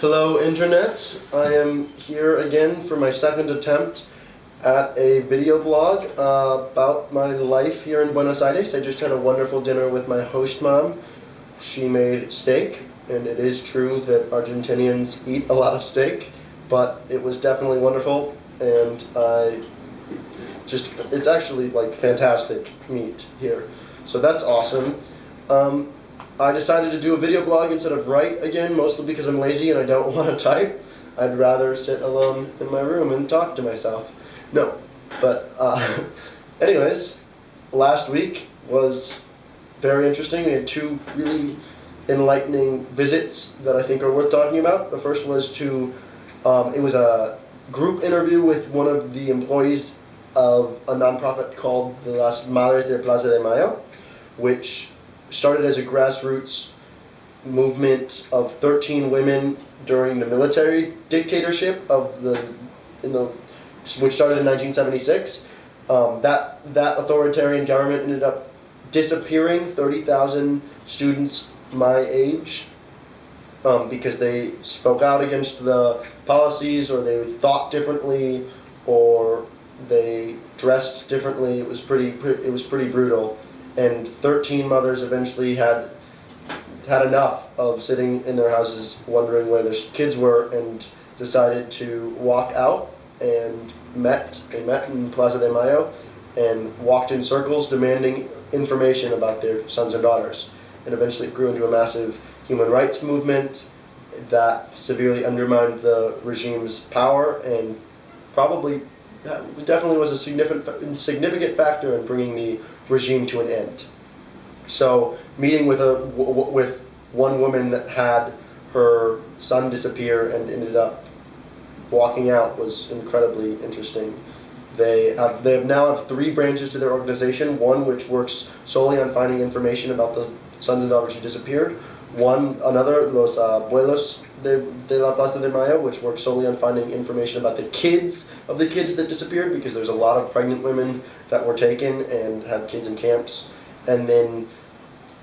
Hello Internet, I am here again for my second attempt at a video blog about my life here in Buenos Aires. I just had a wonderful dinner with my host mom. She made steak, and it is true that Argentinians eat a lot of steak, but it was definitely wonderful, and it's actually like fantastic meat here. So that's awesome. I decided to do a video blog instead of write again, mostly because I'm lazy and I don't want to type. I'd rather sit alone in my room and talk to myself. No, but anyways, last week was very interesting. We had two really enlightening visits that I think are worth talking about. The first was it was a group interview with one of the employees of a nonprofit called Las Madres de Plaza de Mayo, which started as a grassroots movement of 13 women during the military dictatorship which started in 1976. That authoritarian government ended up disappearing 30,000 students my age because they spoke out against the policies, or they thought differently, or they dressed differently. It was pretty brutal. And 13 mothers eventually had enough of sitting in their houses wondering where their kids were, and decided to walk out, and they met in Plaza de Mayo and walked in circles demanding information about their sons and daughters. And eventually it grew into a massive human rights movement that severely undermined the regime's power, and definitely was a significant factor in bringing the regime to an end. So meeting with one woman that had her son disappear and ended up walking out was incredibly interesting. They now have 3 branches to their organization. One which works solely on finding information about the sons and daughters who disappeared. Another, Los Abuelos de la Plaza de Mayo, which works solely on finding information about the kids that disappeared, because there's a lot of pregnant women that were taken and had kids in camps. And then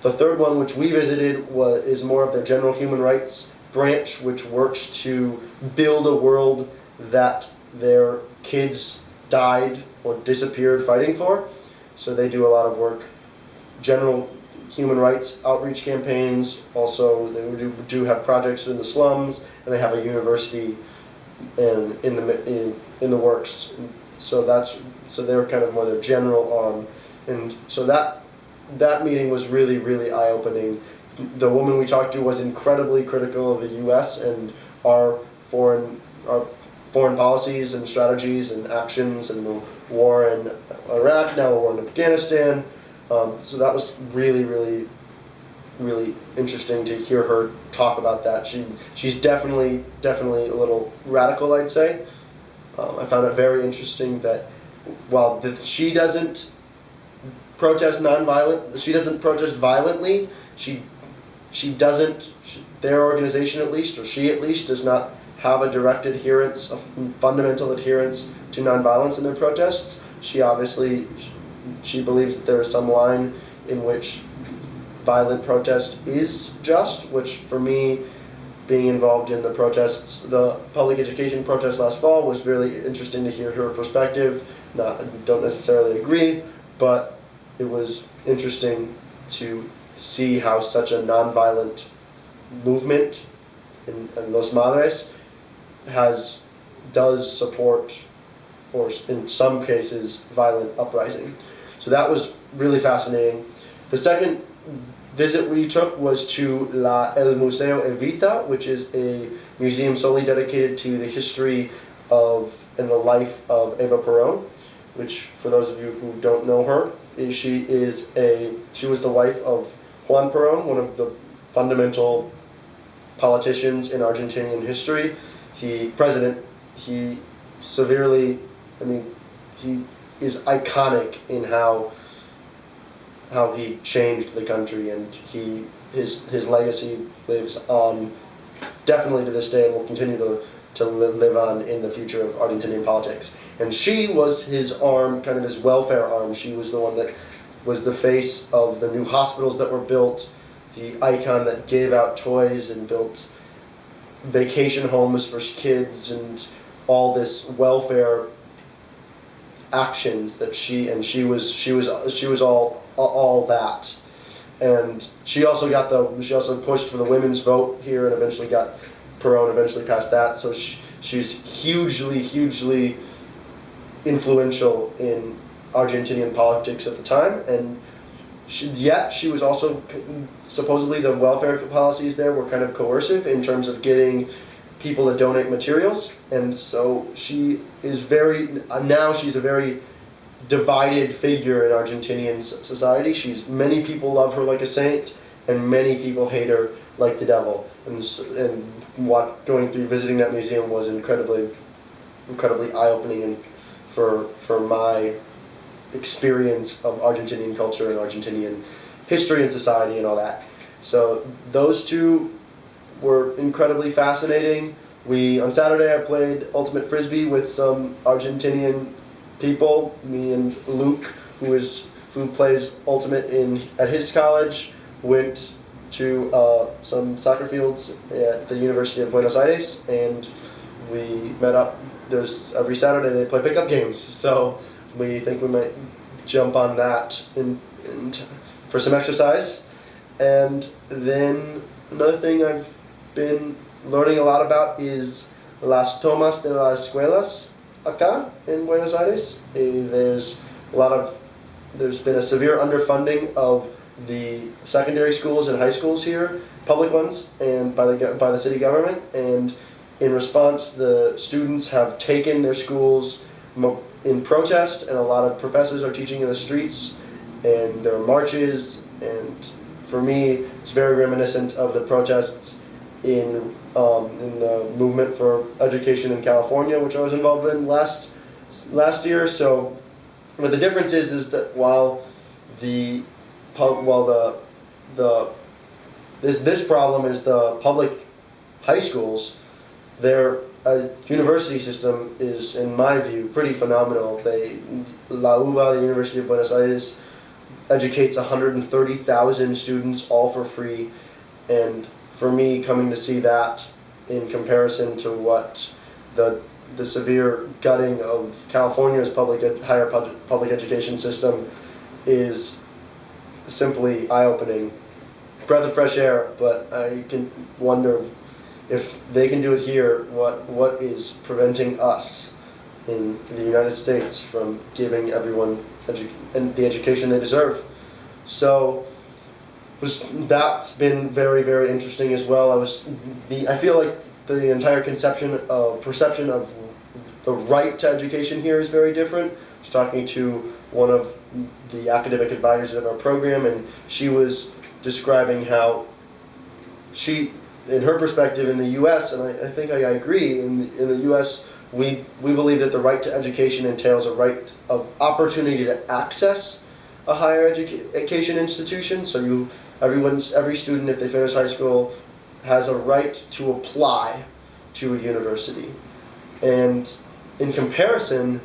the third one, which we visited, is more of their general human rights branch, which works to build a world that their kids died or disappeared fighting for. So they do a lot of work, general human rights outreach campaigns. Also, they do have projects in the slums, and they have a university in the works. So they're kind of more their general arm. And so that meeting was really, really eye-opening. The woman we talked to was incredibly critical of the U.S. and our foreign policies and strategies and actions, and the war in Iraq, now the war in Afghanistan. So that was really, really, really interesting to hear her talk about that. She's definitely a little radical, I'd say. I found it very interesting that while she doesn't protest violently, their organization at least, or she at least, does not have a direct adherence, a fundamental adherence to nonviolence in their protests. She believes that there is some line in which violent protest is just, which for me, being involved in the protests, the public education protest last fall, was really interesting to hear her perspective. I don't necessarily agree, but it was interesting to see how such a nonviolent movement in Los Madres does support, or in some cases, violent uprising. So that was really fascinating. The second visit we took was to El Museo Evita, which is a museum solely dedicated to the history and the life of Eva Perón, which, for those of you who don't know her, she was the wife of Juan Perón, one of the fundamental politicians in Argentinian history. He is iconic in how he changed the country, and his legacy lives on definitely to this day, and will continue to live on in the future of Argentinian politics. And she was his arm, kind of his welfare arm. She was the one that was the face of the new hospitals that were built, the icon that gave out toys and built vacation homes for kids and all this welfare actions that she was all that. And she also pushed for the women's vote here and eventually Perón eventually passed that. So she's hugely influential in Argentinian politics at the time. And yet she was also, supposedly the welfare policies there were kind of coercive in terms of getting people to donate materials. And so she's a very divided figure in Argentinian society. Many people love her like a saint, and many people hate her like the devil. And visiting that museum was incredibly eye-opening, and for my experience of Argentinian culture and Argentinian history and society and all that. So those two were incredibly fascinating. On Saturday I played Ultimate Frisbee with some Argentinian people. Me and Luke, who plays Ultimate at his college, went to some soccer fields at the University of Buenos Aires, and we met up. Every Saturday they play pickup games, so we think we might jump on that for some exercise. And then another thing I've been learning a lot about is las tomas de las escuelas acá in Buenos Aires. There's been a severe underfunding of the secondary schools and high schools here, public ones, and by the city government. And in response, the students have taken their schools in protest, and a lot of professors are teaching in the streets, and there are marches. And for me, it's very reminiscent of the protests in the movement for education in California, which I was involved in last year. So, but the difference is that while this problem is the public high schools, their university system is, in my view, pretty phenomenal. La UBA, the University of Buenos Aires, educates 130,000 students all for free, and for me, coming to see that in comparison to what the severe gutting of California's higher public education system is simply eye-opening. Breath of fresh air, but I can wonder if they can do it here, what is preventing us in the United States from giving everyone the education they deserve? So that's been very, very interesting as well. I feel like the entire perception of the right to education here is very different. I was talking to one of the academic advisors of our program, and she was describing how in her perspective in the U.S., and I think I agree, in the U.S. we believe that the right to education entails a right of opportunity to access a higher education institution. So every student, if they finish high school, has a right to apply to a university. And in comparison,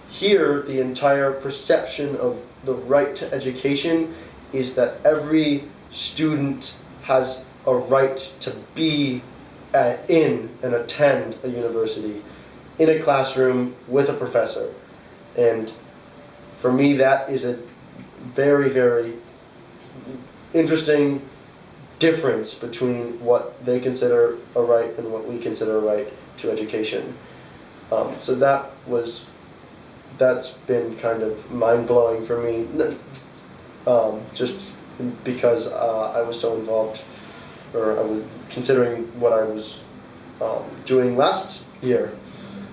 here the entire perception of the right to education is that every student has a right to be in and attend a university, in a classroom with a professor. And for me, that is a very, very interesting difference between what they consider a right and what we consider a right to education. So that's been kind of mind-blowing for me, just because I was so involved, or I was considering what I was doing last year.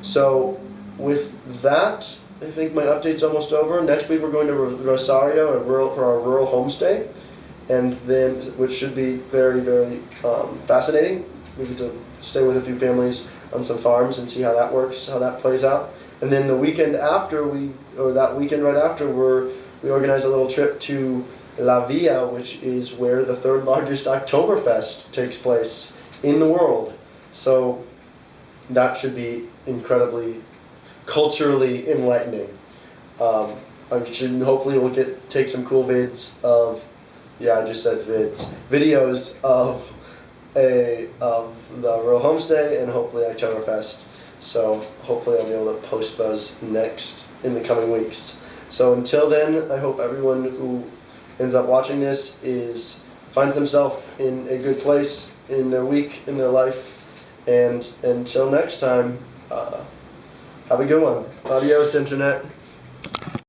So with that, I think my update's almost over. Next week we're going to Rosario for our rural homestay, and then, which should be very, very fascinating. We get to stay with a few families on some farms and see how that works, how that plays out. And then the weekend after, that weekend right after, we organize a little trip to La Villa, which is where the third largest Oktoberfest takes place in the world. So that should be incredibly culturally enlightening. Hopefully we'll take some cool vids of, I just said vids, videos of of the Rural Homestay and hopefully Oktoberfest. So hopefully I'll be able to post those next in the coming weeks. So until then, I hope everyone who ends up watching this finds themselves in a good place in their week, in their life. And until next time, have a good one. Adios, Internet.